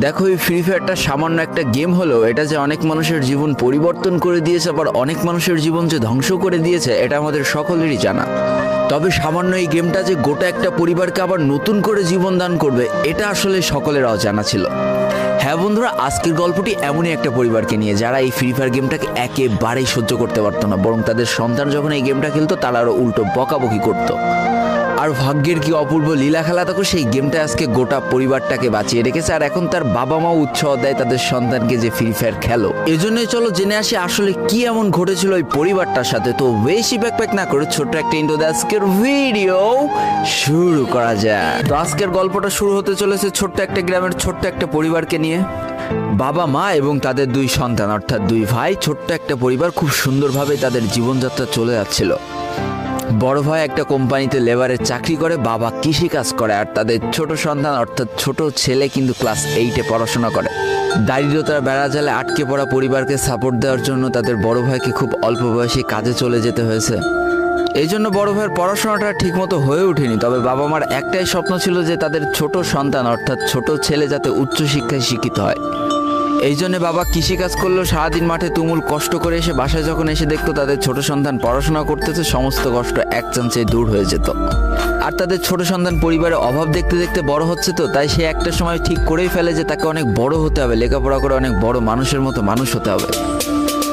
দেখো, এই ফ্রি ফায়ারটা সামান্য একটা গেম হলেও এটা যে অনেক মানুষের জীবন পরিবর্তন করে দিয়েছে, আবার অনেক মানুষের জীবন যে ধ্বংস করে দিয়েছে, এটা আমাদের সকলেরই জানা। তবে সামান্য এই গেমটা যে গোটা একটা পরিবারকে আবার নতুন করে জীবন দান করবে, এটা আসলে সকলের অজানা ছিল। হ্যাঁ বন্ধুরা, আজকের গল্পটি এমনই একটা পরিবারকে নিয়ে যারা এই ফ্রি ফায়ার গেমটাকে একেবারেই সহ্য করতে পারতো না, বরং তাদের সন্তান যখন এই গেমটা খেলতো তারা আরও উল্টো বকাবকি করতো। আর ভাগ্যের কি অপূর্ব লীলা খেলা, তখন সেই গেমটা আজকে গোটা পরিবারটাকে বাঁচিয়ে রেখেছে। আর এখন তার বাবা মাও উৎসাহ দেয় তাদের সন্তানকে যে ফ্রি ফায়ার খেলো। এজন্যই চলো জেনে আসি আসলে কি এমন ঘটেছিল ওই পরিবারটার সাথে। তো বেশি ব্যাকপ্যাক না করে ছোট্ট একটা ইন্ট্রো দিয়ে আজকের ভিডিও শুরু করা যায়। তো আজকের গল্পটা শুরু হতে চলেছে ছোট্ট একটা গ্রামের ছোট্ট একটা পরিবারকে নিয়ে। বাবা মা এবং তাদের দুই সন্তান অর্থাৎ দুই ভাই, ছোট্ট একটা পরিবার, খুব সুন্দরভাবে তাদের জীবনযাত্রা চলে যাচ্ছিল। বড় ভাই একটা কোম্পানিতে লেবারের চাকরি করে, বাবা কৃষিকাজ করে, আর তাদের ছোট সন্তান অর্থাৎ ছোট ছেলে কিন্তু ক্লাস 8-এ পড়াশোনা করে। দারিদ্রতার বেড়াজালে আটকে পড়া পরিবারকে সাপোর্ট দেওয়ার জন্য তাদের বড় ভাইকে খুব অল্প বয়সে কাজে চলে যেতে হয়েছে। এই জন্য বড় ভাইয়ের পড়াশোনাটা ঠিকমতো হয়ে ওঠেনি। তবে বাবা মার একটাই স্বপ্ন ছিল যে তাদের ছোট সন্তান অর্থাৎ ছোট ছেলে যাতে উচ্চশিক্ষায় শিক্ষিত হয়। এই জন্য বাবা কৃষিকাজ করলেও সারাদিন মাঠে তুমুল কষ্ট করে এসে বাসায় যখন এসে দেখতো তাদের ছোট সন্তান পড়াশোনা করতেছে, সমস্ত কষ্ট এক চান্সে দূর হয়ে যেত। আর তাদের ছোট সন্তান পরিবারের অভাব দেখতে দেখতে বড় হচ্ছে, তো তাই সে একটা সময় ঠিক করেই ফেলে যে তাকে অনেক বড় হতে হবে, লেখাপড়া করে অনেক বড় মানুষের মতো মানুষ হতে হবে।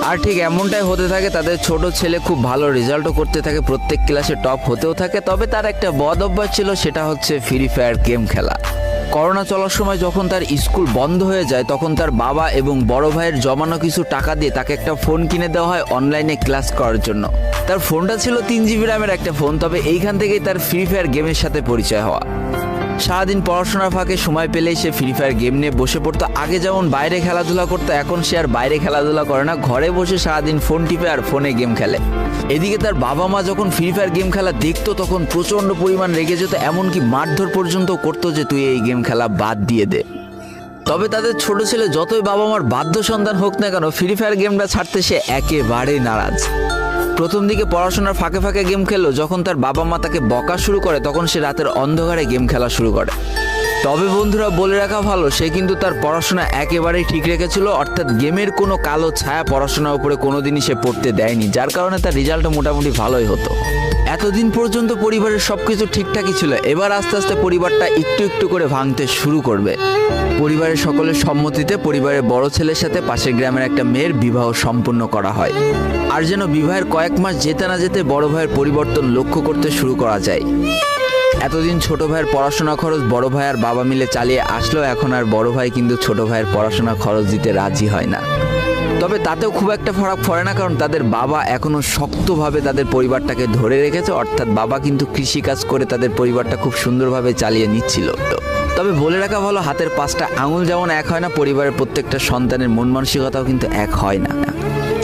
আর ঠিক এমনটাই হতে থাকে। তাদের ছোট ছেলে খুব ভালো রেজাল্টও করতে থাকে, প্রত্যেক ক্লাসে টপ হতেও থাকে। তবে তার একটা বদ অভ্যাস ছিল, সেটা হচ্ছে ফ্রি ফায়ার গেম খেলা। করোনা চলার সময় যখন তার স্কুল বন্ধ হয়ে যায়, তখন তার বাবা এবং বড় ভাইয়ের জমানো কিছু টাকা দিয়ে তাকে একটা ফোন কিনে দেওয়া হয় অনলাইনে ক্লাস করার জন্য। তার ফোনটা ছিল 3 GB র্যামের একটা ফোন। তবে এইখান থেকেই তার ফ্রি ফায়ার গেমের সাথে পরিচয় হওয়া। সারাদিন পড়াশোনার ফাঁকে সময় পেলেই সে ফ্রি ফায়ার গেম নিয়ে বসে পড়তো। আগে যেমন বাইরে খেলাধুলা করতো, এখন সে আর বাইরে খেলাধুলা করে না, ঘরে বসে সারাদিন ফোন টিপে আর ফোনে গেম খেলে। এদিকে তার বাবা মা যখন ফ্রি ফায়ার গেম খেলা দেখতো তখন প্রচণ্ড পরিমাণ রেগে যেত, এমনকি মারধর পর্যন্ত করতো যে তুই এই গেম খেলা বাদ দিয়ে দে। তবে তাদের ছোট ছেলে যতই বাবা মার বাধ্য সন্তান হোক না কেন, ফ্রি ফায়ার গেমটা ছাড়তে সে একেবারেই নারাজ। প্রথম দিকে পড়াশোনার ফাঁকে ফাঁকে গেম খেললো, যখন তার বাবা মা তাকে বকা শুরু করে তখন সে রাতের অন্ধকারে গেম খেলা শুরু করে। তবে বন্ধুরা বলে রাখা ভালো, সে কিন্তু তার পড়াশোনা একেবারেই ঠিক রেখেছিল, অর্থাৎ গেমের কোনো কালো ছায়া পড়াশোনার উপরে কোনোদিনই সে পড়তে দেয়নি, যার কারণে তার রেজাল্টও মোটামুটি ভালোই হতো। এতদিন পর্যন্ত পরিবারের সবকিছু ঠিকঠাকই ছিল, এবার আস্তে আস্তে পরিবারটা একটু একটু করে ভাঙতে শুরু করবে। পরিবারের সকলের সম্মতিতে পরিবারের বড় ছেলের সাথে পাশের গ্রামের একটা মেয়ের বিবাহ সম্পন্ন করা হয়। আর যেন বিবাহের কয়েক মাস যেতে না যেতে বড় ভাইয়ের পরিবর্তন লক্ষ্য করতে শুরু করা যায়। এতদিন ছোট ভাইয়ের পড়াশোনা খরচ বড় ভাই আর বাবা মিলে চালিয়ে আসলেও এখন আর বড় ভাই কিন্তু ছোট ভাইয়ের পড়াশোনা খরচ দিতে রাজি হয় না। তবে তাতেও খুব একটা ফারাক পড়ে না, কারণ তাদের বাবা এখনো শক্তভাবে তাদের পরিবারটাকে ধরে রেখেছে, অর্থাৎ বাবা কিন্তু কৃষিকাজ করে তাদের পরিবারটা খুব সুন্দরভাবে চালিয়ে নিচ্ছিল। তবে বলে রাখা ভালো, হাতের 5টা আঙুল যেমন এক হয় না, পরিবারের প্রত্যেকটা সন্তানের মন মানসিকতাও কিন্তু এক হয় না।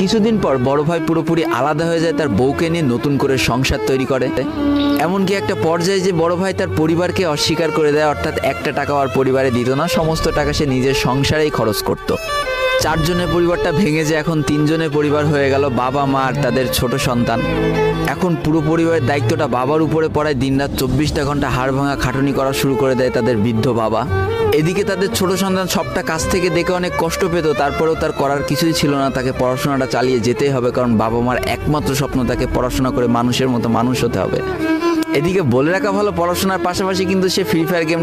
কিছুদিন পর বড় ভাই পুরোপুরি আলাদা হয়ে যায়, তার বউকে নিয়ে নতুন করে সংসার তৈরি করে। এমনকি একটা পর্যায়ে যে বড় ভাই তার পরিবারকে অস্বীকার করে দেয়, অর্থাৎ একটা টাকাও আর পরিবারে দিত না, সমস্ত টাকা সে নিজের সংসারেই খরচ করত। 4 জনের পরিবারটা ভেঙে যায় এখন 3 জনের পরিবার হয়ে গেল, বাবা মা আর তাদের ছোট সন্তান। এখন পুরো পরিবারের দায়িত্বটা বাবার উপরে পড়ায়, দিনরাত 24টা ঘন্টা হাড় ভাঙা খাটুনি করা শুরু করে দেয় তাদের বৃদ্ধ বাবা। এদিকে তাদের ছোট সন্তান সবটা কাছ থেকে দেখে অনেক কষ্ট পেত, তারপরেও তার করার কিছুই ছিল না, তাকে পড়াশোনাটা চালিয়ে যেতেই হবে, কারণ বাবা মার একমাত্র স্বপ্ন তাকে পড়াশোনা করে মানুষের মতো মানুষ হতে হবে। এদিকে বলে রাখা ভালো, পড়াশোনার পাশাপাশি কিন্তু সে ফ্রি ফায়ার গেম